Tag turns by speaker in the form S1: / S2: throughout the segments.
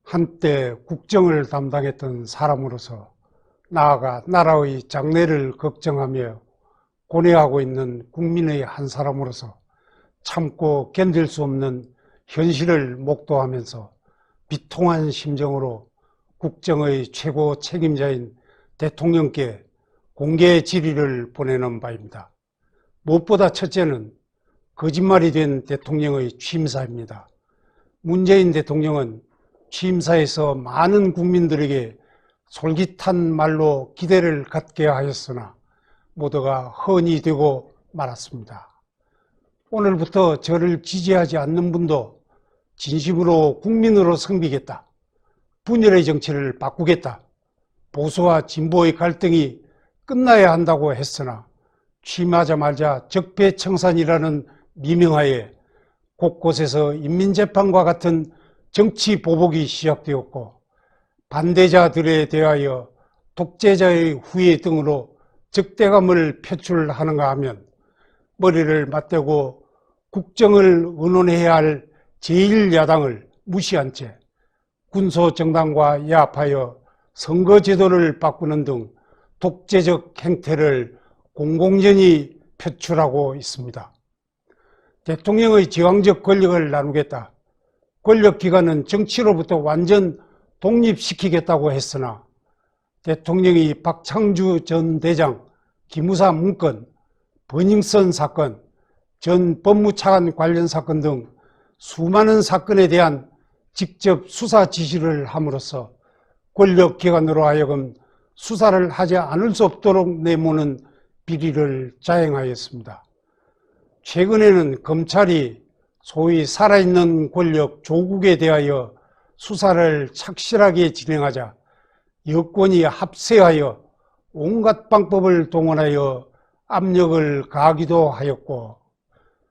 S1: 한때 국정을 담당했던 사람으로서 나아가 나라의 장래를 걱정하며 고뇌하고 있는 국민의 한 사람으로서 참고 견딜 수 없는 현실을 목도하면서 비통한 심정으로 국정의 최고 책임자인 대통령께 공개 질의를 보내는 바입니다. 무엇보다 첫째는 거짓말이 된 대통령의 취임사입니다. 문재인 대통령은 취임사에서 많은 국민들에게 솔깃한 말로 기대를 갖게 하였으나 모두가 허언이 되고 말았습니다. 오늘부터 저를 지지하지 않는 분도 진심으로 국민으로 섬기겠다, 분열의 정치를 바꾸겠다, 보수와 진보의 갈등이 끝나야 한다고 했으나 취임하자마자 적폐청산이라는 미명하에 곳곳에서 인민재판과 같은 정치 보복이 시작되었고, 반대자들에 대하여 독재자의 후예 등으로 적대감을 표출하는가 하면 머리를 맞대고 국정을 의논해야 할 제1야당을 무시한 채 군소정당과 야합하여 선거제도를 바꾸는 등 독재적 행태를 공공연히 표출하고 있습니다. 대통령의 제왕적 권력을 나누겠다, 권력기관은 정치로부터 완전 독립시키겠다고 했으나 대통령이 박창주 전 대장 기무사 문건, 버닝썬 사건, 전 법무차관 관련 사건 등 수많은 사건에 대한 직접 수사 지시를 함으로써 권력기관으로 하여금 수사를 하지 않을 수 없도록 내모는 비리를 자행하였습니다. 최근에는 검찰이 소위 살아있는 권력 조국에 대하여 수사를 착실하게 진행하자 여권이 합세하여 온갖 방법을 동원하여 압력을 가하기도 하였고,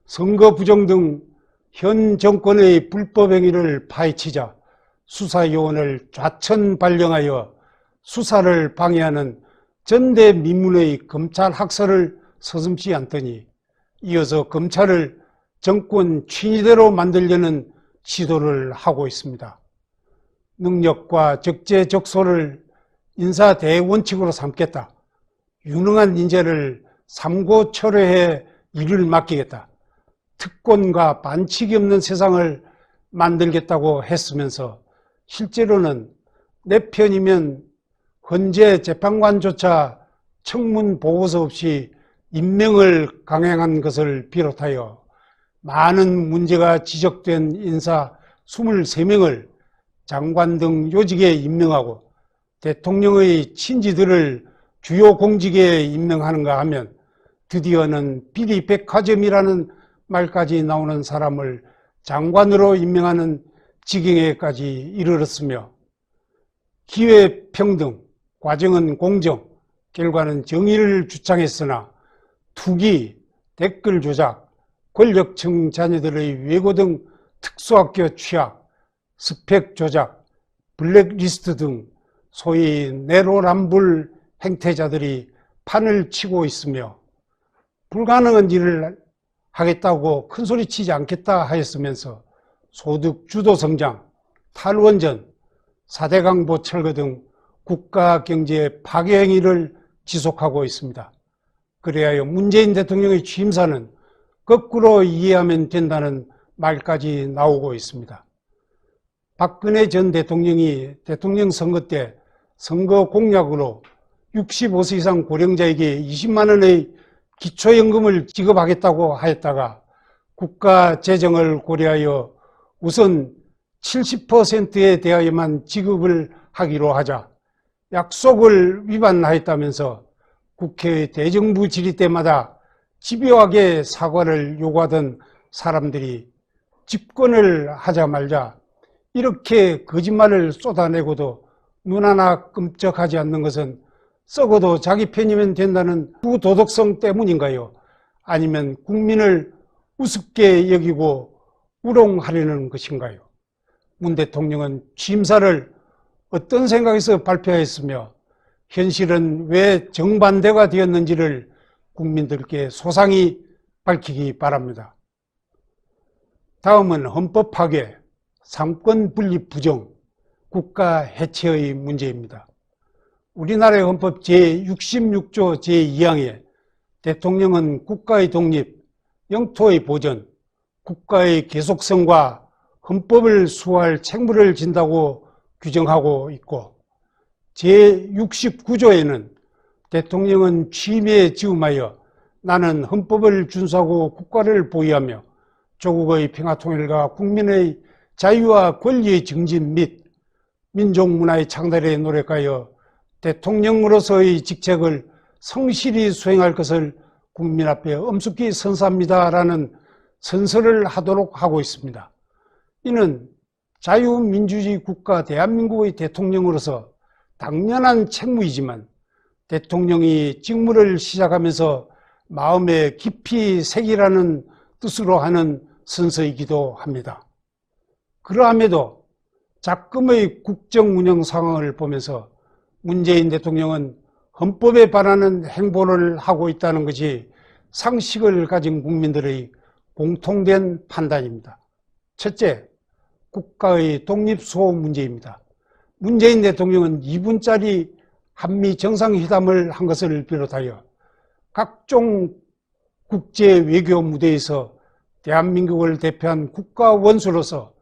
S1: 선거 부정 등 현 정권의 불법 행위를 파헤치자 수사요원을 좌천 발령하여 수사를 방해하는 전대미문의 검찰 학설을 서슴지 않더니 이어서 검찰을 정권 친위대로 만들려는 시도를 하고 있습니다. 능력과 적재적소를 인사 대원칙으로 삼겠다, 유능한 인재를 삼고철회해 일을 맡기겠다, 특권과 반칙이 없는 세상을 만들겠다고 했으면서 실제로는 내 편이면 헌재 재판관조차 청문 보고서 없이 임명을 강행한 것을 비롯하여 많은 문제가 지적된 인사 23명을 장관 등 요직에 임명하고 대통령의 친지들을 주요 공직에 임명하는가 하면 드디어는 비리백화점이라는 말까지 나오는 사람을 장관으로 임명하는 지경에까지 이르렀으며, 기회평등, 과정은 공정, 결과는 정의를 주창했으나 투기, 댓글 조작, 권력층 자녀들의 외고 등 특수학교 취약, 스펙 조작, 블랙리스트 등 소위 내로남불 행태자들이 판을 치고 있으며, 불가능한 일을 하겠다고 큰소리치지 않겠다 하였으면서 소득 주도 성장, 탈원전, 4대 강보 철거 등 국가 경제 파괴 행위를 지속하고 있습니다. 그래야 문재인 대통령의 취임사는 거꾸로 이해하면 된다는 말까지 나오고 있습니다. 박근혜 전 대통령이 대통령 선거 때 선거 공약으로 65세 이상 고령자에게 20만 원의 기초연금을 지급하겠다고 하였다가 국가 재정을 고려하여 우선 70%에 대하여만 지급을 하기로 하자 약속을 위반하였다면서 국회의 대정부 질의 때마다 집요하게 사과를 요구하던 사람들이 집권을 하자 말자 이렇게 거짓말을 쏟아내고도 눈 하나 끔찍하지 않는 것은 썩어도 자기 편이면 된다는 부도덕성 때문인가요? 아니면 국민을 우습게 여기고 우롱하려는 것인가요? 문 대통령은 취임사를 어떤 생각에서 발표했으며 현실은 왜 정반대가 되었는지를 국민들께 소상히 밝히기 바랍니다. 다음은 헌법 파괴, 삼권 분립 부정, 국가 해체의 문제입니다. 우리나라의 헌법 제66조 제2항에 대통령은 국가의 독립, 영토의 보전, 국가의 계속성과 헌법을 수호할 책무를 진다고 규정하고 있고, 제69조에는 대통령은 취임에 즈음하여 나는 헌법을 준수하고 국가를 보위하며 조국의 평화통일과 국민의 자유와 권리의 증진 및 민족문화의 창달에 노력하여 대통령으로서의 직책을 성실히 수행할 것을 국민 앞에 엄숙히 선서합니다라는 선서를 하도록 하고 있습니다. 이는 자유민주주의 국가 대한민국의 대통령으로서 당연한 책무이지만 대통령이 직무를 시작하면서 마음에 깊이 새기라는 뜻으로 하는 선서이기도 합니다. 그러함에도 작금의 국정 운영 상황을 보면서 문재인 대통령은 헌법에 반하는 행보를 하고 있다는 것이 상식을 가진 국민들의 공통된 판단입니다. 첫째, 국가의 독립수호 문제입니다. 문재인 대통령은 2분짜리 한미 정상회담을 한 것을 비롯하여 각종 국제 외교 무대에서 대한민국을 대표한 국가 원수로서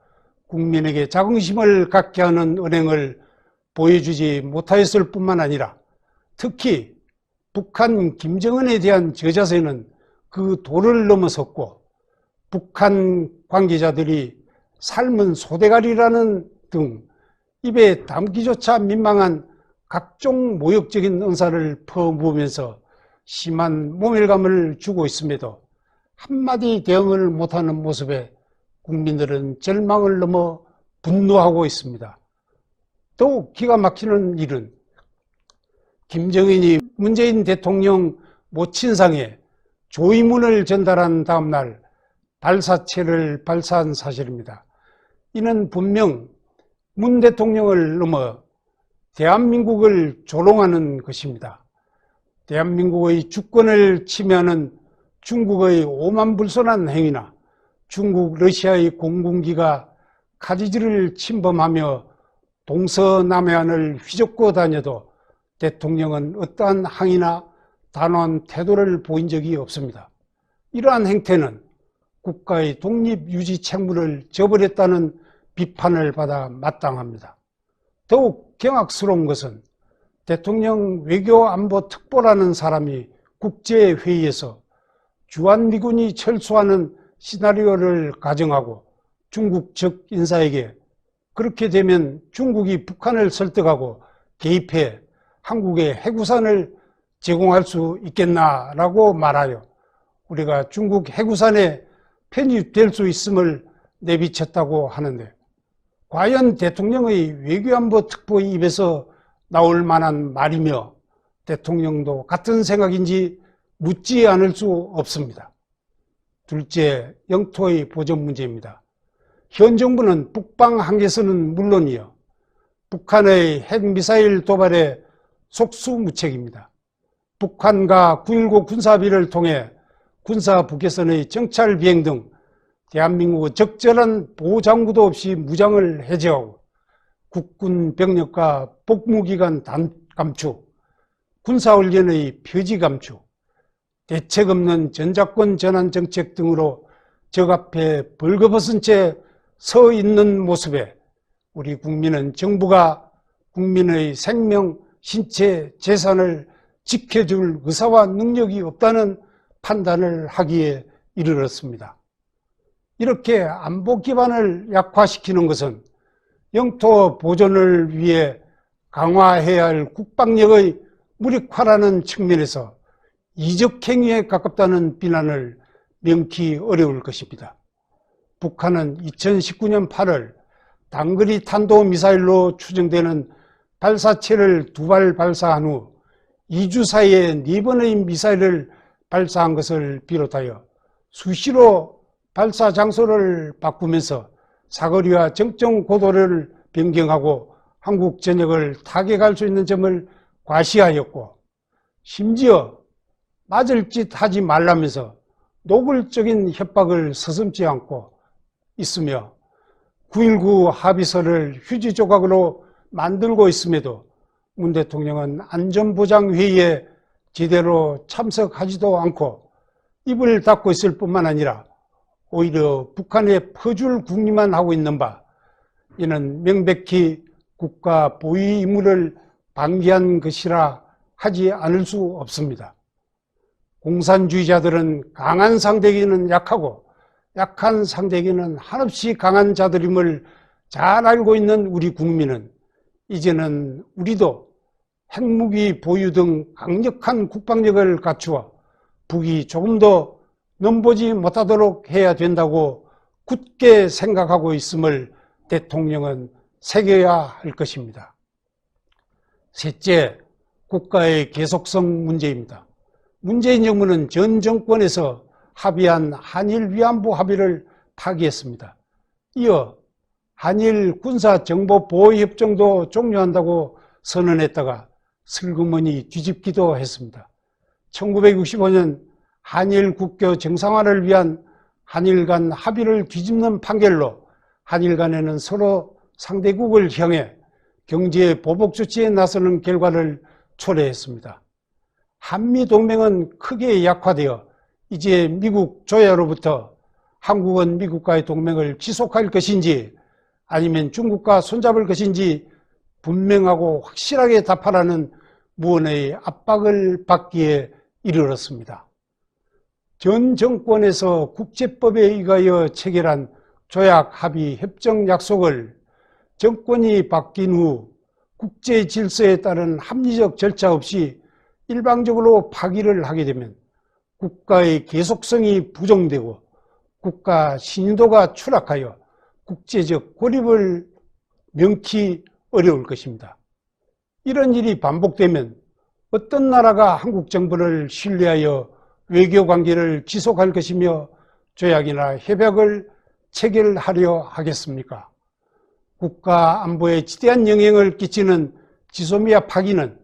S1: 국민에게 자긍심을 갖게 하는 언행을 보여주지 못하였을 뿐만 아니라 특히 북한 김정은에 대한 저자세는 그 도를 넘어섰고 북한 관계자들이 삶은 소대가리라는 등 입에 담기조차 민망한 각종 모욕적인 언사를 퍼부으면서 심한 모멸감을 주고 있음에도 한마디 대응을 못하는 모습에 국민들은 절망을 넘어 분노하고 있습니다. 더욱 기가 막히는 일은 김정은이 문재인 대통령 모친상에 조의문을 전달한 다음날 발사체를 발사한 사실입니다. 이는 분명 문 대통령을 넘어 대한민국을 조롱하는 것입니다. 대한민국의 주권을 침해하는 중국의 오만불손한 행위나 중국, 러시아의 공군기가 카지지를 침범하며 동서남해안을 휘젓고 다녀도 대통령은 어떠한 항의나 단호한 태도를 보인 적이 없습니다. 이러한 행태는 국가의 독립 유지 책무를 저버렸다는 비판을 받아 마땅합니다. 더욱 경악스러운 것은 대통령 외교안보특보라는 사람이 국제회의에서 주한미군이 철수하는 시나리오를 가정하고 중국 측 인사에게 그렇게 되면 중국이 북한을 설득하고 개입해 한국에 해구산을 제공할 수 있겠나라고 말하여 우리가 중국 해구산에 편입될 수 있음을 내비쳤다고 하는데, 과연 대통령의 외교안보특보의 입에서 나올 만한 말이며 대통령도 같은 생각인지 묻지 않을 수 없습니다. 둘째, 영토의 보전 문제입니다. 현 정부는 북방 한계선은 물론이요 북한의 핵미사일 도발에 속수무책입니다. 북한과 9.19 군사합의를 통해 군사 북해선의 정찰 비행 등 대한민국의 적절한 보호장구도 없이 무장을 해제하고 국군 병력과 복무기간 감축, 군사훈련의 표지 감축, 대책 없는 전작권 전환 정책 등으로 적 앞에 벌거벗은 채 서 있는 모습에 우리 국민은 정부가 국민의 생명, 신체, 재산을 지켜줄 의사와 능력이 없다는 판단을 하기에 이르렀습니다. 이렇게 안보 기반을 약화시키는 것은 영토 보존을 위해 강화해야 할 국방력의 무력화라는 측면에서 이적행위에 가깝다는 비난을 명키 어려울 것입니다. 북한은 2019년 8월 단거리 탄도미사일로 추정되는 발사체를 2발 발사한 후 2주 사이에 4번의 미사일을 발사한 것을 비롯하여 수시로 발사 장소를 바꾸면서 사거리와 정점 고도를 변경하고 한국 전역을 타격할 수 있는 점을 과시하였고, 심지어 맞을 짓 하지 말라면서 노골적인 협박을 서슴지 않고 있으며 9.19 합의서를 휴지 조각으로 만들고 있음에도 문 대통령은 안전보장회의에 제대로 참석하지도 않고 입을 닫고 있을 뿐만 아니라 오히려 북한에 퍼줄 궁리만 하고 있는 바, 이는 명백히 국가 보위 의무를 방기한 것이라 하지 않을 수 없습니다. 공산주의자들은 강한 상대에게는 약하고 약한 상대에게는 한없이 강한 자들임을 잘 알고 있는 우리 국민은 이제는 우리도 핵무기 보유 등 강력한 국방력을 갖추어 북이 조금 더 넘보지 못하도록 해야 된다고 굳게 생각하고 있음을 대통령은 새겨야 할 것입니다. 셋째, 국가의 계속성 문제입니다. 문재인 정부는 전 정권에서 합의한 한일 위안부 합의를 파기했습니다. 이어 한일 군사정보보호협정도 종료한다고 선언했다가 슬그머니 뒤집기도 했습니다. 1965년 한일 국교 정상화를 위한 한일 간 합의를 뒤집는 판결로 한일 간에는 서로 상대국을 향해 경제 보복 조치에 나서는 결과를 초래했습니다. 한미동맹은 크게 약화되어 이제 미국 조야로부터 한국은 미국과의 동맹을 지속할 것인지 아니면 중국과 손잡을 것인지 분명하고 확실하게 답하라는 무언의 압박을 받기에 이르렀습니다. 전 정권에서 국제법에 의하여 체결한 조약 합의 협정 약속을 정권이 바뀐 후 국제 질서에 따른 합리적 절차 없이 일방적으로 파기를 하게 되면 국가의 계속성이 부정되고 국가 신인도가 추락하여 국제적 고립을 명키 어려울 것입니다. 이런 일이 반복되면 어떤 나라가 한국 정부를 신뢰하여 외교관계를 지속할 것이며 조약이나 협약을 체결하려 하겠습니까? 국가 안보에 지대한 영향을 끼치는 지소미아 파기는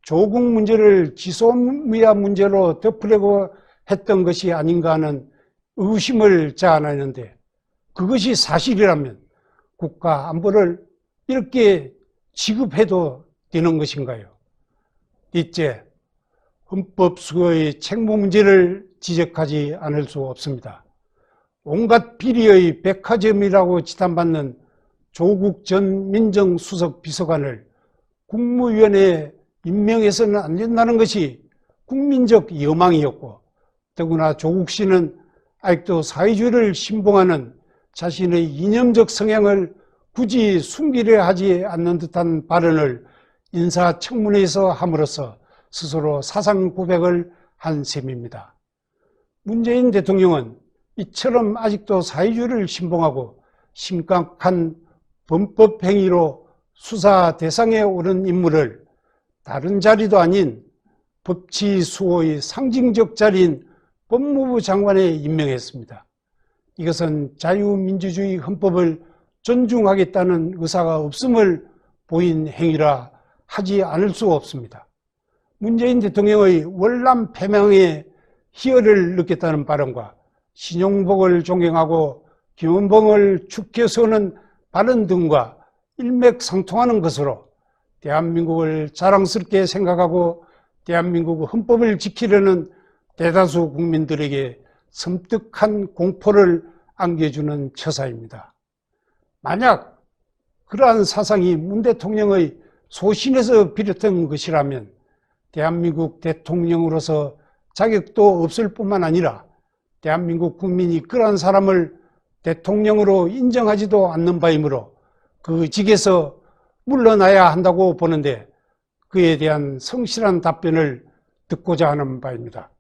S1: 조국 문제를 지소미아 문제로 덮으려고 했던 것이 아닌가 하는 의심을 자아내는데, 그것이 사실이라면 국가 안보를 이렇게 취급해도 되는 것인가요? 넷째, 헌법수호의 책무 문제를 지적하지 않을 수 없습니다. 온갖 비리의 백화점이라고 지탄받는 조국 전 민정수석 비서관을 국무위원회에 임명해서는 안 된다는 것이 국민적 여망이었고, 더구나 조국 씨는 아직도 사회주의를 신봉하는 자신의 이념적 성향을 굳이 숨기려 하지 않는 듯한 발언을 인사청문회에서 함으로써 스스로 사상 고백을 한 셈입니다. 문재인 대통령은 이처럼 아직도 사회주의를 신봉하고 심각한 범법 행위로 수사 대상에 오른 인물을 다른 자리도 아닌 법치 수호의 상징적 자리인 법무부 장관에 임명했습니다. 이것은 자유민주주의 헌법을 존중하겠다는 의사가 없음을 보인 행위라 하지 않을 수 없습니다. 문재인 대통령의 월남 패망에 희열을 느꼈다는 발언과 신용복을 존경하고 김원봉을 축켜 세우는 발언 등과 일맥상통하는 것으로 대한민국을 자랑스럽게 생각하고 대한민국 헌법을 지키려는 대다수 국민들에게 섬뜩한 공포를 안겨주는 처사입니다. 만약 그러한 사상이 문 대통령의 소신에서 비롯된 것이라면 대한민국 대통령으로서 자격도 없을 뿐만 아니라 대한민국 국민이 그러한 사람을 대통령으로 인정하지도 않는 바이므로 그 직에서 물러나야 한다고 보는데, 그에 대한 성실한 답변을 듣고자 하는 바입니다.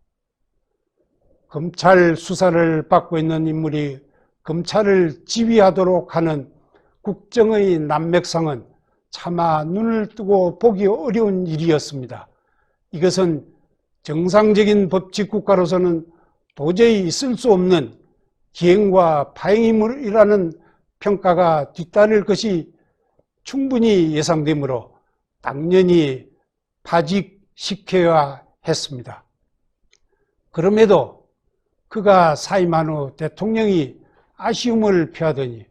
S1: 검찰 수사를 받고 있는 인물이 검찰을 지휘하도록 하는 국정의 난맥상은 차마 눈을 뜨고 보기 어려운 일이었습니다. 이것은 정상적인 법치국가로서는 도저히 있을 수 없는 기행과 파행임이라는 평가가 뒤따를 것이 충분히 예상되므로 당연히 파직시켜야 했습니다. 그럼에도 그가 사임한 후 대통령이 아쉬움을 표하더니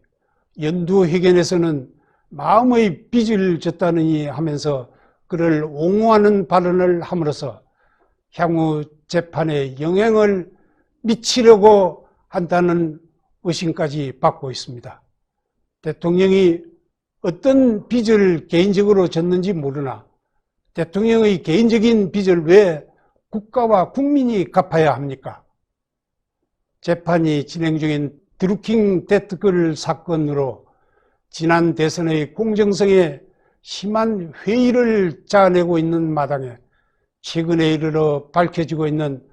S1: 연두회견에서는 마음의 빚을 졌다느니 하면서 그를 옹호하는 발언을 함으로써 향후 재판에 영향을 미치려고 한다는 의심까지 받고 있습니다. 대통령이 어떤 빚을 개인적으로 졌는지 모르나 대통령의 개인적인 빚을 왜 국가와 국민이 갚아야 합니까? 재판이 진행 중인 드루킹 댓글 사건으로 지난 대선의 공정성에 심한 회의를 자아내고 있는 마당에 최근에 이르러 밝혀지고 있는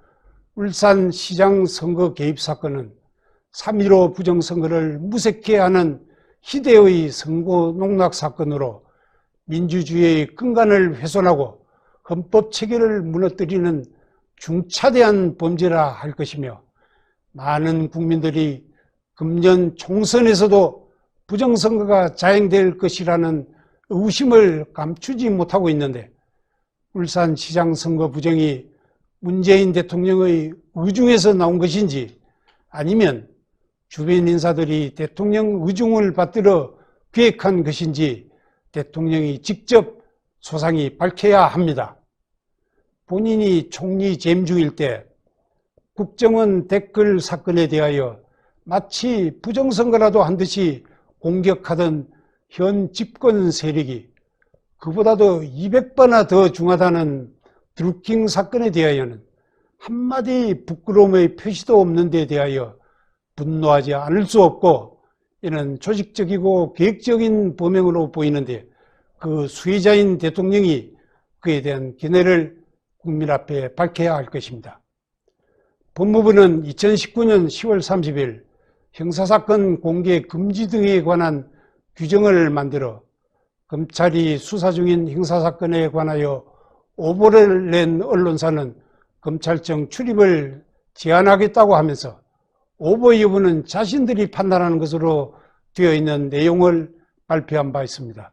S1: 울산시장 선거 개입 사건은 3.15 부정선거를 무색해 하는 희대의 선거 농락 사건으로 민주주의의 근간을 훼손하고 헌법 체계를 무너뜨리는 중차대한 범죄라 할 것이며 많은 국민들이 금년 총선에서도 부정선거가 자행될 것이라는 의심을 감추지 못하고 있는데 울산시장 선거 부정이 문재인 대통령의 의중에서 나온 것인지 아니면 주변 인사들이 대통령 의중을 받들어 기획한 것인지 대통령이 직접 소상히 밝혀야 합니다. 본인이 총리 재임 중일 때 국정원 댓글 사건에 대하여 마치 부정선거라도 한 듯이 공격하던 현 집권 세력이 그보다도 200배나 더 중하다는 드루킹 사건에 대하여는 한마디 부끄러움의 표시도 없는 데 대하여 분노하지 않을 수 없고 이는 조직적이고 계획적인 범행으로 보이는데 그 수혜자인 대통령이 그에 대한 견해를 국민 앞에 밝혀야 할 것입니다. 법무부는 2019년 10월 30일 형사사건 공개 금지 등에 관한 규정을 만들어 검찰이 수사 중인 형사사건에 관하여 오보를 낸 언론사는 검찰청 출입을 제한하겠다고 하면서 오보 여부는 자신들이 판단하는 것으로 되어 있는 내용을 발표한 바 있습니다.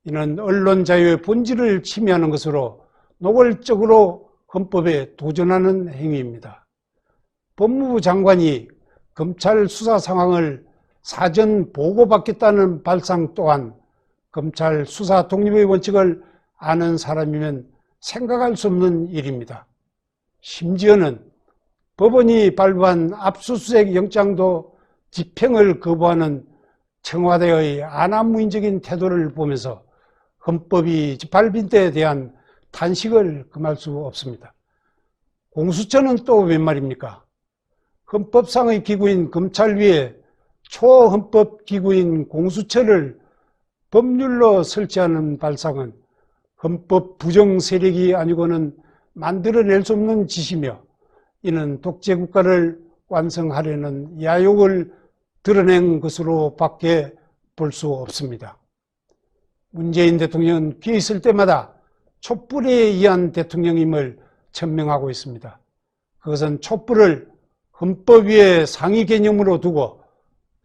S1: 이는 언론 자유의 본질을 침해하는 것으로 노골적으로 헌법에 도전하는 행위입니다. 법무부 장관이 검찰 수사 상황을 사전 보고받겠다는 발상 또한 검찰 수사 독립의 원칙을 아는 사람이면 생각할 수 없는 일입니다. 심지어는 법원이 발부한 압수수색 영장도 집행을 거부하는 청와대의 안하무인적인 태도를 보면서 헌법이 짓밟힌 데에 대한 탄식을 금할 수 없습니다. 공수처는 또 웬 말입니까? 헌법상의 기구인 검찰 위에 초헌법 기구인 공수처를 법률로 설치하는 발상은 헌법 부정 세력이 아니고는 만들어낼 수 없는 짓이며 이는 독재국가를 완성하려는 야욕을 드러낸 것으로 밖에 볼 수 없습니다. 문재인 대통령은 귀에 있을 때마다 촛불에 의한 대통령임을 천명하고 있습니다. 그것은 촛불을 헌법 위에 상위 개념으로 두고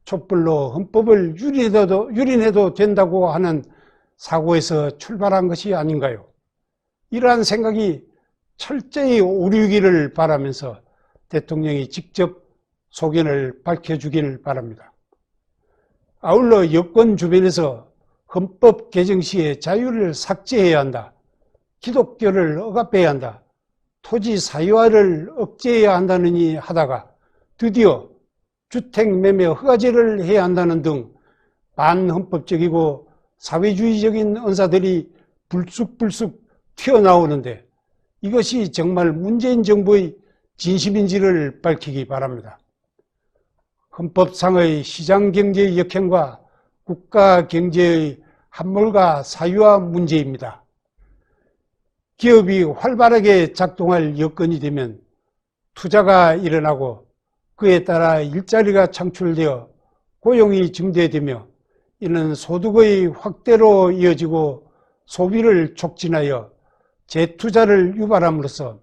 S1: 촛불로 헌법을 유린해도 된다고 하는 사고에서 출발한 것이 아닌가요? 이러한 생각이 철저히 오류기를 바라면서 대통령이 직접 소견을 밝혀주길 바랍니다. 아울러 여권 주변에서 헌법 개정 시에 자유를 삭제해야 한다, 기독교를 억압해야 한다, 토지 사유화를 억제해야 한다느니 하다가 드디어 주택매매 허가제를 해야 한다는 등 반헌법적이고 사회주의적인 언사들이 불쑥불쑥 튀어나오는데 이것이 정말 문재인 정부의 진심인지를 밝히기 바랍니다. 헌법상의 시장경제의 역행과 국가경제의 함몰과 사유화 문제입니다. 기업이 활발하게 작동할 여건이 되면 투자가 일어나고 그에 따라 일자리가 창출되어 고용이 증대되며 이는 소득의 확대로 이어지고 소비를 촉진하여 재투자를 유발함으로써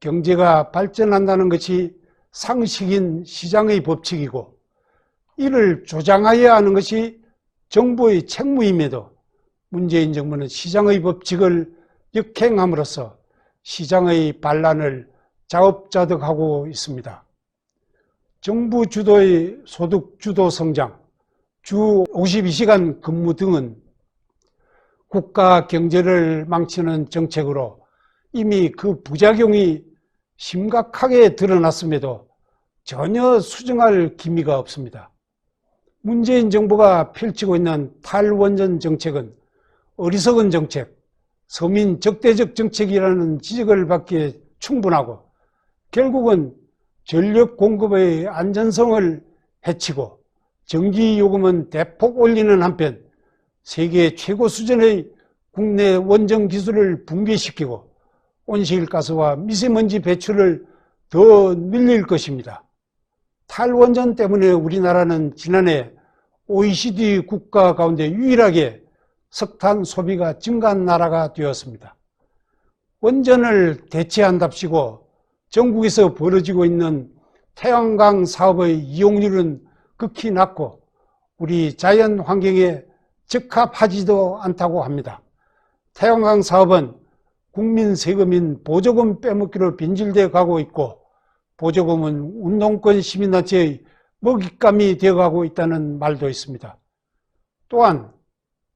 S1: 경제가 발전한다는 것이 상식인 시장의 법칙이고 이를 조장하여야 하는 것이 정부의 책무임에도 문재인 정부는 시장의 법칙을 역행함으로써 시장의 반란을 자업자득하고 있습니다. 정부 주도의 소득 주도 성장, 주 52시간 근무 등은 국가 경제를 망치는 정책으로 이미 그 부작용이 심각하게 드러났음에도 전혀 수정할 기미가 없습니다. 문재인 정부가 펼치고 있는 탈원전 정책은 어리석은 정책, 서민 적대적 정책이라는 지적을 받기에 충분하고 결국은 전력 공급의 안전성을 해치고 전기요금은 대폭 올리는 한편 세계 최고 수준의 국내 원전 기술을 붕괴시키고 온실가스와 미세먼지 배출을 더 늘릴 것입니다. 탈원전 때문에 우리나라는 지난해 OECD 국가 가운데 유일하게 석탄 소비가 증가한 나라가 되었습니다. 원전을 대체한답시고 전국에서 벌어지고 있는 태양광 사업의 이용률은 극히 낮고 우리 자연 환경에 적합하지도 않다고 합니다. 태양광 사업은 국민 세금인 보조금 빼먹기로 변질되어 가고 있고 보조금은 운동권 시민단체의 먹잇감이 되어가고 있다는 말도 있습니다. 또한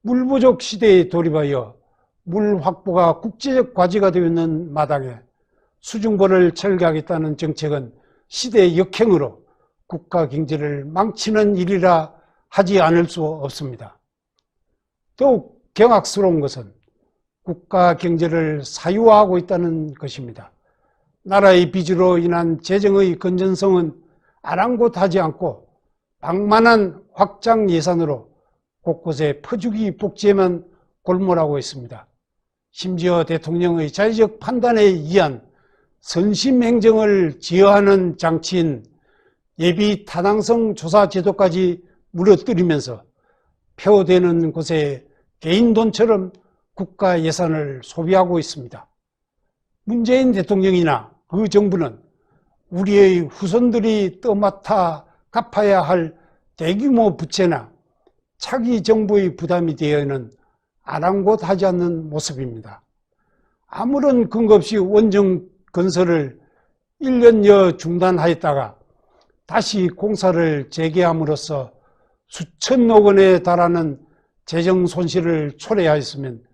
S1: 물 부족 시대에 돌입하여 물 확보가 국제적 과제가 되어 있는 마당에 수중보를 철거하겠다는 정책은 시대 역행으로 국가 경제를 망치는 일이라 하지 않을 수 없습니다. 더욱 경악스러운 것은 국가 경제를 사유화하고 있다는 것입니다. 나라의 빚으로 인한 재정의 건전성은 아랑곳하지 않고 방만한 확장 예산으로 곳곳에 퍼주기 복지에만 골몰하고 있습니다. 심지어 대통령의 자의적 판단에 의한 선심행정을 제어하는 장치인 예비 타당성 조사 제도까지 무너뜨리면서 표되는 곳에 개인 돈처럼 국가 예산을 소비하고 있습니다. 문재인 대통령이나 그 정부는 우리의 후손들이 떠맡아 갚아야 할 대규모 부채나 차기 정부의 부담이 되어는 아랑곳하지 않는 모습입니다. 아무런 근거 없이 원전 건설을 1년여 중단하였다가 다시 공사를 재개함으로써 수천억 원에 달하는 재정 손실을 초래하였으면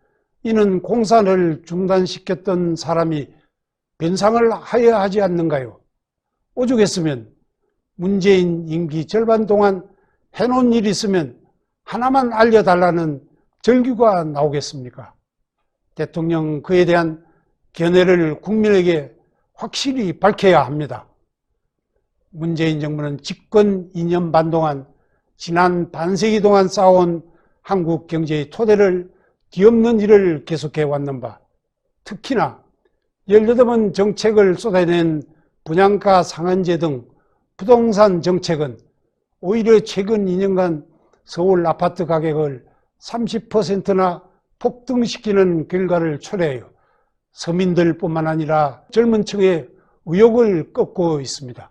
S1: 이는 공사를 중단시켰던 사람이 변상을 하여야 하지 않는가요? 오죽했으면 문재인 임기 절반 동안 해놓은 일이 있으면 하나만 알려달라는 절규가 나오겠습니까? 대통령 그에 대한 견해를 국민에게 확실히 밝혀야 합니다. 문재인 정부는 집권 2년 반 동안 지난 반세기 동안 쌓아온 한국 경제의 토대를 뒤엎는 일을 계속해 왔는 바 특히나 18번 정책을 쏟아낸 분양가 상한제 등 부동산 정책은 오히려 최근 2년간 서울 아파트 가격을 30%나 폭등시키는 결과를 초래하여 서민들뿐만 아니라 젊은 층의 의욕을 꺾고 있습니다.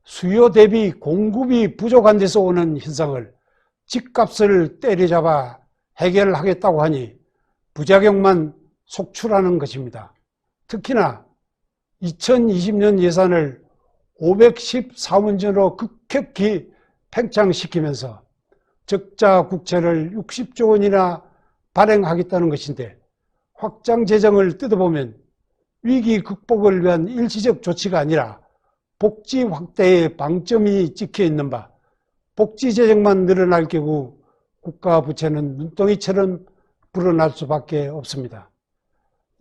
S1: 수요 대비 공급이 부족한 데서 오는 현상을 집값을 때려잡아 해결하겠다고 하니 부작용만 속출하는 것입니다. 특히나 2020년 예산을 514원전으로 급격히 팽창시키면서 적자 국채를 60조 원이나 발행하겠다는 것인데 확장 재정을 뜯어보면 위기 극복을 위한 일시적 조치가 아니라 복지 확대의 방점이 찍혀 있는 바 복지 재정만 늘어날 경우 국가 부채는 눈덩이처럼 불어날 수밖에 없습니다.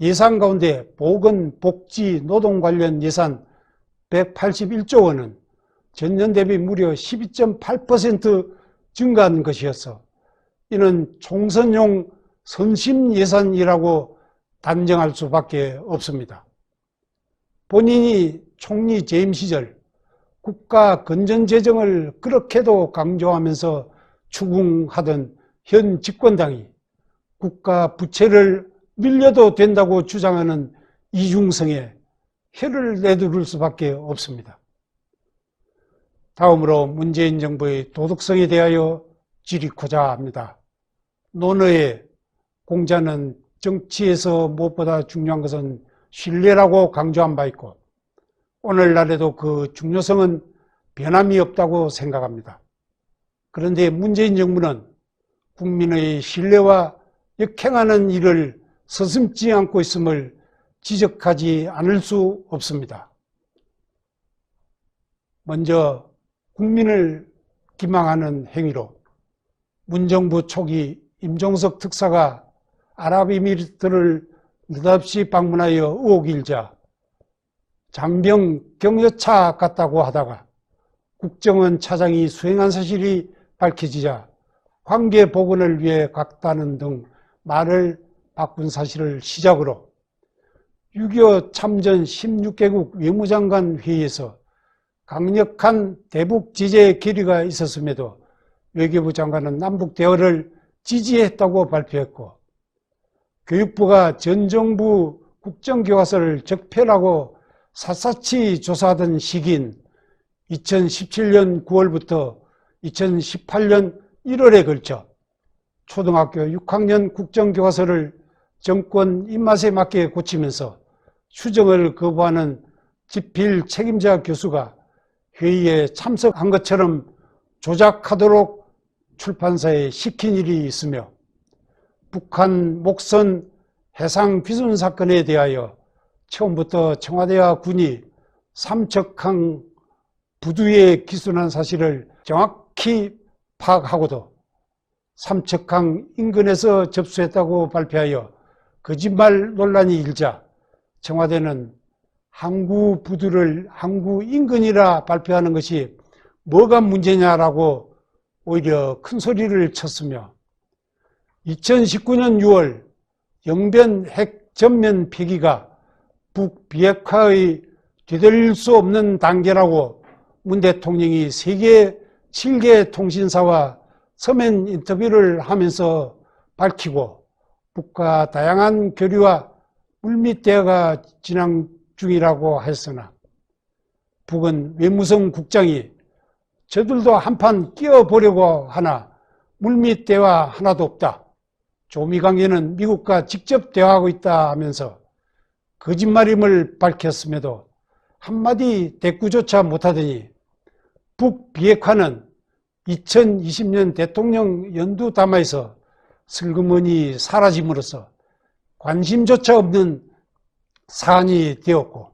S1: 예산 가운데 보건, 복지, 노동 관련 예산 181조 원은 전년 대비 무려 12.8% 증가한 것이어서 이는 총선용 선심 예산이라고 단정할 수밖에 없습니다. 본인이 총리 재임 시절 국가 건전재정을 그렇게도 강조하면서 추궁하던 현 집권당이 국가 부채를 늘려도 된다고 주장하는 이중성에 혀를 내두를 수밖에 없습니다. 다음으로 문재인 정부의 도덕성에 대하여 질의코자 합니다. 논어에 공자는 정치에서 무엇보다 중요한 것은 신뢰라고 강조한 바 있고 오늘날에도 그 중요성은 변함이 없다고 생각합니다. 그런데 문재인 정부는 국민의 신뢰와 역행하는 일을 서슴지 않고 있음을 지적하지 않을 수 없습니다. 먼저 국민을 기망하는 행위로 문정부 초기 임종석 특사가 아랍에미리트를 느닷없이 방문하여 의혹이 일자 장병 격려차 같다고 하다가 국정원 차장이 수행한 사실이 밝혀지자 관계 복원을 위해 갔다는 등 말을 바꾼 사실을 시작으로 6.25 참전 16개국 외무장관 회의에서 강력한 대북 제재 결의가 있었음에도 외교부 장관은 남북 대화를 지지했다고 발표했고, 교육부가 전 정부 국정교과서를 적폐라고 샅샅이 조사하던 시기인 2017년 9월부터 2018년 1월에 걸쳐 초등학교 6학년 국정교과서를 정권 입맛에 맞게 고치면서 수정을 거부하는 집필 책임자 교수가 회의에 참석한 것처럼 조작하도록 출판사에 시킨 일이 있으며, 북한 목선 해상 훼손 사건에 대하여 처음부터 청와대와 군이 삼척항 부두에 기순한 사실을 정확히 파악하고도 삼척항 인근에서 접수했다고 발표하여 거짓말 논란이 일자 청와대는 항구 부두를 항구 인근이라 발표하는 것이 뭐가 문제냐라고 오히려 큰 소리를 쳤으며, 2019년 6월 영변 핵 전면 폐기가 북비핵화의 되돌릴 수 없는 단계라고 문 대통령이 세계 7개 통신사와 서면 인터뷰를 하면서 밝히고, 북과 다양한 교류와 물밑 대화가 진행 중이라고 했으나 북은 외무성 국장이 저들도 한판 끼어보려고 하나 물밑 대화 하나도 없다, 조미관계는 미국과 직접 대화하고 있다 하면서 거짓말임을 밝혔음에도 한마디 대꾸조차 못하더니 북비핵화는 2020년 대통령 연두담화에서 슬그머니 사라짐으로써 관심조차 없는 사안이 되었고,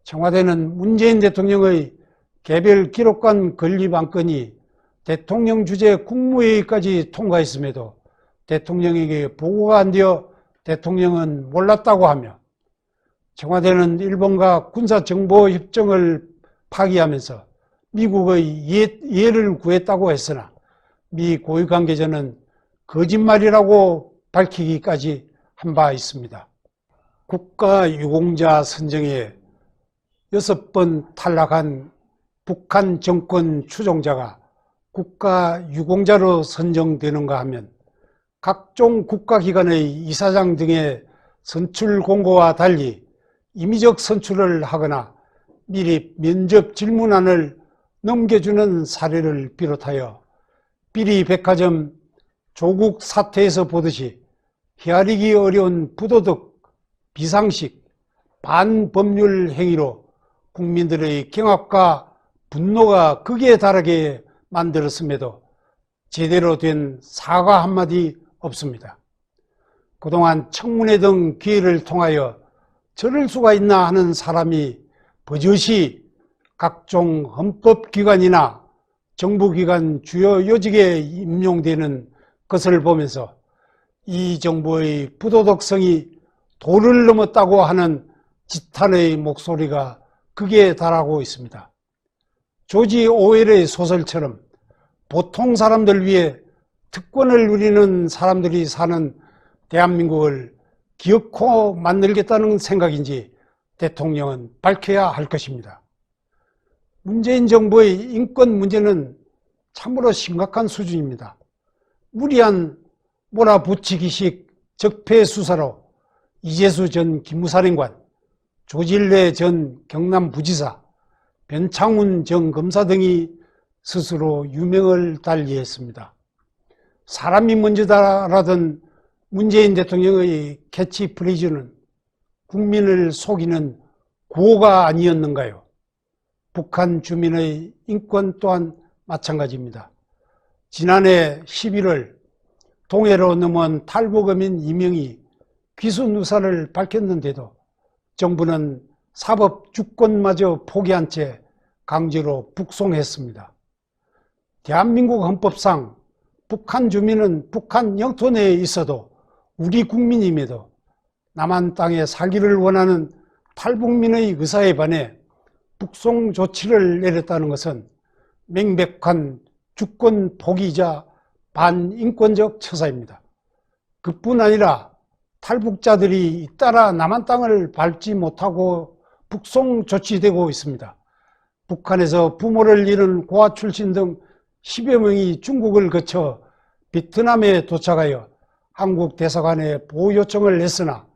S1: 청와대는 문재인 대통령의 개별 기록관 건립 안건이 대통령 주재 국무회의까지 통과했음에도 대통령에게 보고가 안 되어 대통령은 몰랐다고 하며, 청와대는 일본과 군사정보협정을 파기하면서 미국의 이해를 구했다고 했으나 미 고위 관계자는 거짓말이라고 밝히기까지 한 바 있습니다. 국가유공자 선정에 6번 탈락한 북한 정권 추종자가 국가유공자로 선정되는가 하면 각종 국가기관의 이사장 등의 선출 공고와 달리 임의적 선출을 하거나 미리 면접 질문안을 넘겨주는 사례를 비롯하여 비리백화점 조국 사태에서 보듯이 헤아리기 어려운 부도덕, 비상식, 반법률 행위로 국민들의 경악과 분노가 극에 달하게 만들었음에도 제대로 된 사과 한마디 없습니다. 그동안 청문회 등 기회를 통하여 저럴 수가 있나 하는 사람이 버젓이 각종 헌법기관이나 정부기관 주요 요직에 임용되는 것을 보면서 이 정부의 부도덕성이 도를 넘었다고 하는 지탄의 목소리가 극에 달하고 있습니다. 조지 오웰의 소설처럼 보통 사람들 위해 특권을 누리는 사람들이 사는 대한민국을 기어코 만들겠다는 생각인지 대통령은 밝혀야 할 것입니다. 문재인 정부의 인권 문제는 참으로 심각한 수준입니다. 무리한 몰아붙이기식 적폐 수사로 이재수 전 기무사령관, 조질래 전 경남부지사, 변창훈 전 검사 등이 스스로 유명을 달리했습니다. 사람이 먼저다라던 문재인 대통령의 캐치프레이즈는 국민을 속이는 구호가 아니었는가요? 북한 주민의 인권 또한 마찬가지입니다. 지난해 11월 동해로 넘어온 탈북어민 이명이 귀순 의사를 밝혔는데도 정부는 사법 주권마저 포기한 채 강제로 북송했습니다. 대한민국 헌법상 북한 주민은 북한 영토 내에 있어도 우리 국민임에도 남한 땅에 살기를 원하는 탈북민의 의사에 반해 북송 조치를 내렸다는 것은 명백한 주권 포기이자 반인권적 처사입니다. 그뿐 아니라 탈북자들이 잇따라 남한 땅을 밟지 못하고 북송 조치되고 있습니다. 북한에서 부모를 잃은 고아 출신 등 10여 명이 중국을 거쳐 베트남에 도착하여 한국 대사관에 보호 요청을 했으나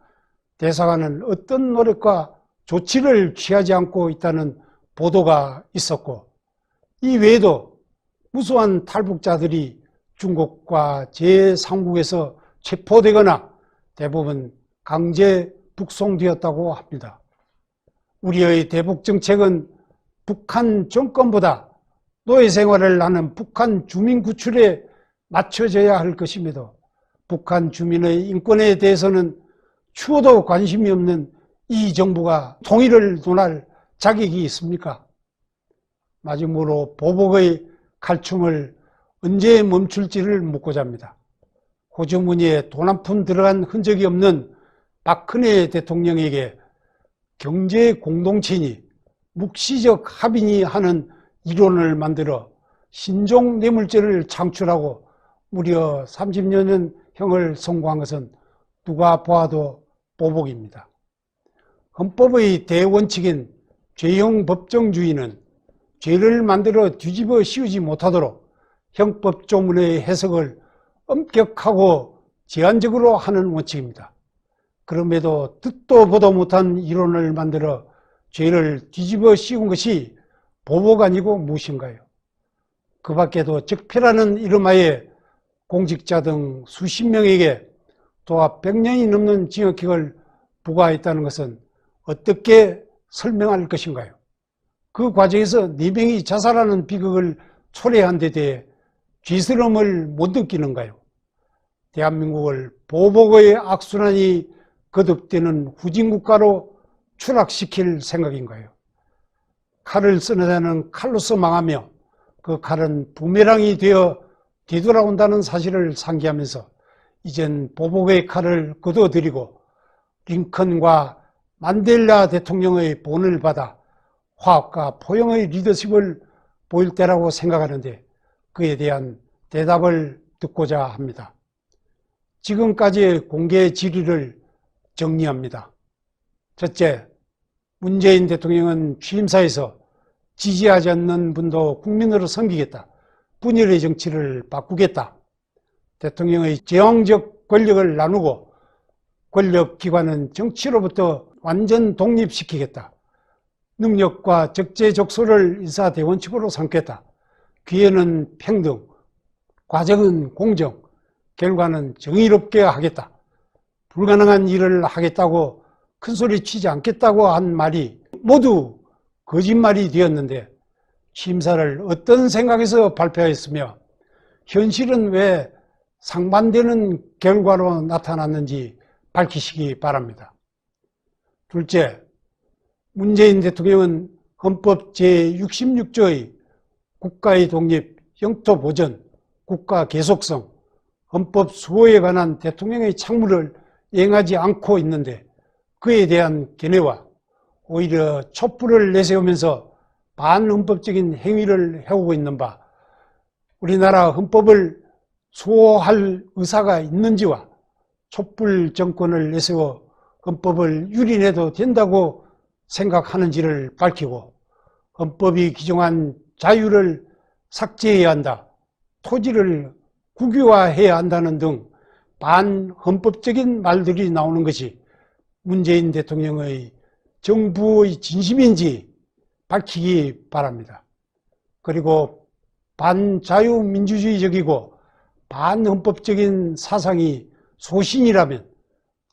S1: 대사관은 어떤 노력과 조치를 취하지 않고 있다는 보도가 있었고, 이 외에도 무수한 탈북자들이 중국과 제3국에서 체포되거나 대부분 강제 북송되었다고 합니다. 우리의 대북 정책은 북한 정권보다 노예 생활을 하는 북한 주민 구출에 맞춰져야 할 것임에도 북한 주민의 인권에 대해서는 추호도 관심이 없는 이 정부가 통일을 논할 자격이 있습니까? 마지막으로 보복의 칼춤을 언제 멈출지를 묻고자 합니다. 호주머니에 돈 한 푼 들어간 흔적이 없는 박근혜 대통령에게 경제 공동체니 묵시적 합의니 하는 이론을 만들어 신종뇌물죄를 창출하고 무려 30년형을 선고한 것은 누가 보아도 보복입니다. 헌법의 대원칙인 죄형 법정주의는 죄를 만들어 뒤집어 씌우지 못하도록 형법 조문의 해석을 엄격하고 제한적으로 하는 원칙입니다. 그럼에도 듣도 보도 못한 이론을 만들어 죄를 뒤집어 씌운 것이 보복 아니고 무엇인가요? 그 밖에도 적폐라는 이름하에 공직자 등 수십 명에게 도합 100년이 넘는 징역형을 부과했다는 것은 어떻게 설명할 것인가요? 그 과정에서 4명이 자살하는 비극을 초래한 데 대해 죄스러움을 못 느끼는가요? 대한민국을 보복의 악순환이 거듭되는 후진국가로 추락시킬 생각인가요? 칼을 쓰는 자는 칼로서 망하며 그 칼은 부메랑이 되어 되돌아온다는 사실을 상기하면서 이젠 보복의 칼을 거둬들이고 링컨과 만델라 대통령의 본을 받아 화합과 포용의 리더십을 보일 때라고 생각하는데 그에 대한 대답을 듣고자 합니다. 지금까지의 공개 질의를 정리합니다. 첫째, 문재인 대통령은 취임사에서 지지하지 않는 분도 국민으로 섬기겠다. 분열의 정치를 바꾸겠다. 대통령의 제왕적 권력을 나누고 권력기관은 정치로부터 완전 독립시키겠다. 능력과 적재적소를 인사대원칙으로 삼겠다. 기회는 평등, 과정은 공정, 결과는 정의롭게 하겠다. 불가능한 일을 하겠다고 큰소리 치지 않겠다고 한 말이 모두 거짓말이 되었는데 취임사를 어떤 생각에서 발표했으며 현실은 왜 상반되는 결과로 나타났는지 밝히시기 바랍니다. 둘째, 문재인 대통령은 헌법 제66조의 국가의 독립, 영토 보전, 국가 계속성, 헌법 수호에 관한 대통령의 책무를 이행하지 않고 있는데 그에 대한 견해와 오히려 촛불을 내세우면서 반헌법적인 행위를 해오고 있는 바 우리나라 헌법을 수호할 의사가 있는지와 촛불 정권을 내세워 헌법을 유린해도 된다고 생각하는지를 밝히고 헌법이 규정한 자유를 삭제해야 한다, 토지를 국유화해야 한다는 등 반헌법적인 말들이 나오는 것이 문재인 대통령의 정부의 진심인지 밝히기 바랍니다. 그리고 반자유민주주의적이고 반헌법적인 사상이 소신이라면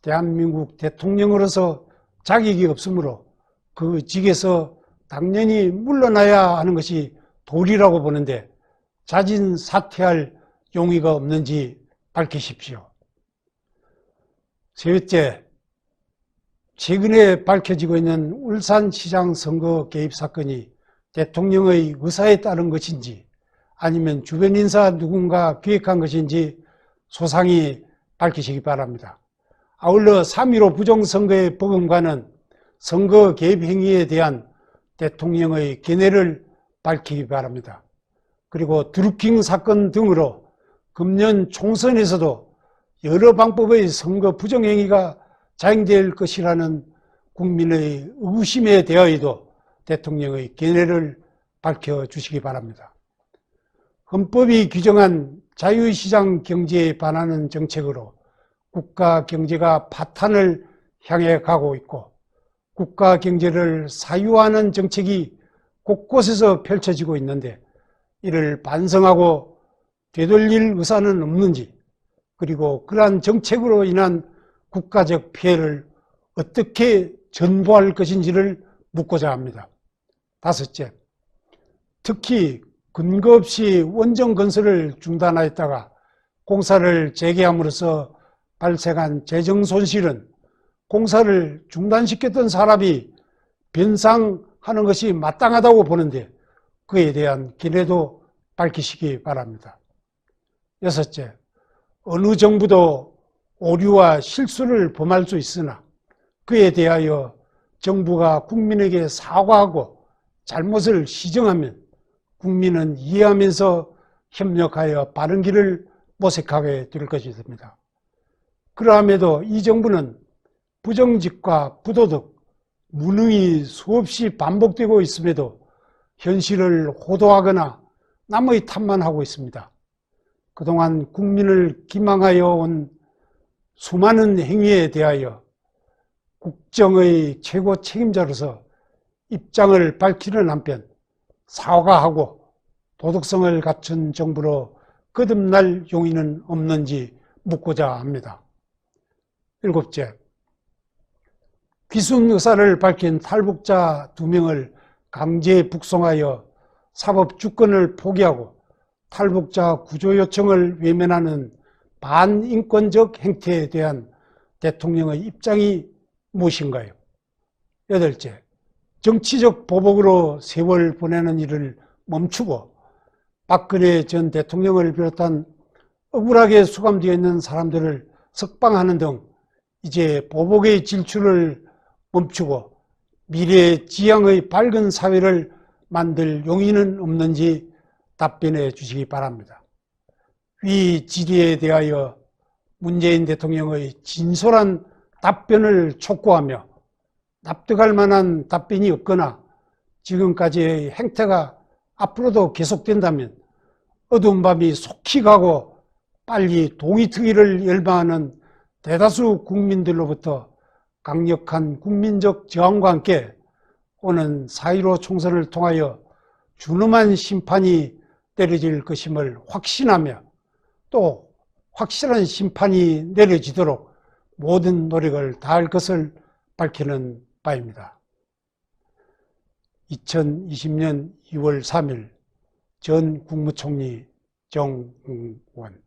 S1: 대한민국 대통령으로서 자격이 없으므로 그 직에서 당연히 물러나야 하는 것이 도리라고 보는데 자진 사퇴할 용의가 없는지 밝히십시오. 셋째, 최근에 밝혀지고 있는 울산시장 선거 개입 사건이 대통령의 의사에 따른 것인지 아니면 주변 인사 누군가 기획한 것인지 소상히 밝히시기 바랍니다. 아울러 3.15 부정선거의 법원과는 선거 개입 행위에 대한 대통령의 견해를 밝히기 바랍니다. 그리고 드루킹 사건 등으로 금년 총선에서도 여러 방법의 선거 부정행위가 자행될 것이라는 국민의 의구심에 대하여도 대통령의 견해를 밝혀주시기 바랍니다. 헌법이 규정한 자유시장 경제에 반하는 정책으로 국가 경제가 파탄을 향해 가고 있고 국가 경제를 사유화하는 정책이 곳곳에서 펼쳐지고 있는데 이를 반성하고 되돌릴 의사는 없는지, 그리고 그러한 정책으로 인한 국가적 피해를 어떻게 전보할 것인지를 묻고자 합니다. 다섯째, 특히 근거 없이 원전 건설을 중단하였다가 공사를 재개함으로써 발생한 재정 손실은 공사를 중단시켰던 사람이 변상하는 것이 마땅하다고 보는데 그에 대한 견해도 밝히시기 바랍니다. 여섯째, 어느 정부도 오류와 실수를 범할 수 있으나 그에 대하여 정부가 국민에게 사과하고 잘못을 시정하면 국민은 이해하면서 협력하여 바른 길을 모색하게 될 것입니다. 그러함에도 이 정부는 부정직과 부도덕, 무능이 수없이 반복되고 있음에도 현실을 호도하거나 남의 탓만 하고 있습니다. 그동안 국민을 기망하여 온 수많은 행위에 대하여 국정의 최고 책임자로서 입장을 밝히는 한편 사과하고 도덕성을 갖춘 정부로 거듭날 용의는 없는지 묻고자 합니다. 일곱째, 귀순 의사를 밝힌 탈북자 2명을 강제 북송하여 사법 주권을 포기하고 탈북자 구조 요청을 외면하는 반인권적 행태에 대한 대통령의 입장이 무엇인가요? 여덟째, 정치적 보복으로 세월 보내는 일을 멈추고 박근혜 전 대통령을 비롯한 억울하게 수감되어 있는 사람들을 석방하는 등 이제 보복의 질주를 멈추고 미래지향의 밝은 사회를 만들 용의는 없는지 답변해 주시기 바랍니다. 위 질의에 대하여 문재인 대통령의 진솔한 답변을 촉구하며 납득할 만한 답변이 없거나 지금까지의 행태가 앞으로도 계속된다면 어두운 밤이 속히 가고 빨리 동이트기를 열망하는 대다수 국민들로부터 강력한 국민적 저항과 함께 오는 4.15 총선을 통하여 준엄한 심판이 내려질 것임을 확신하며 또 확실한 심판이 내려지도록 모든 노력을 다할 것을 밝히는 바입니다. 2020년 2월 3일 전 국무총리 정웅원.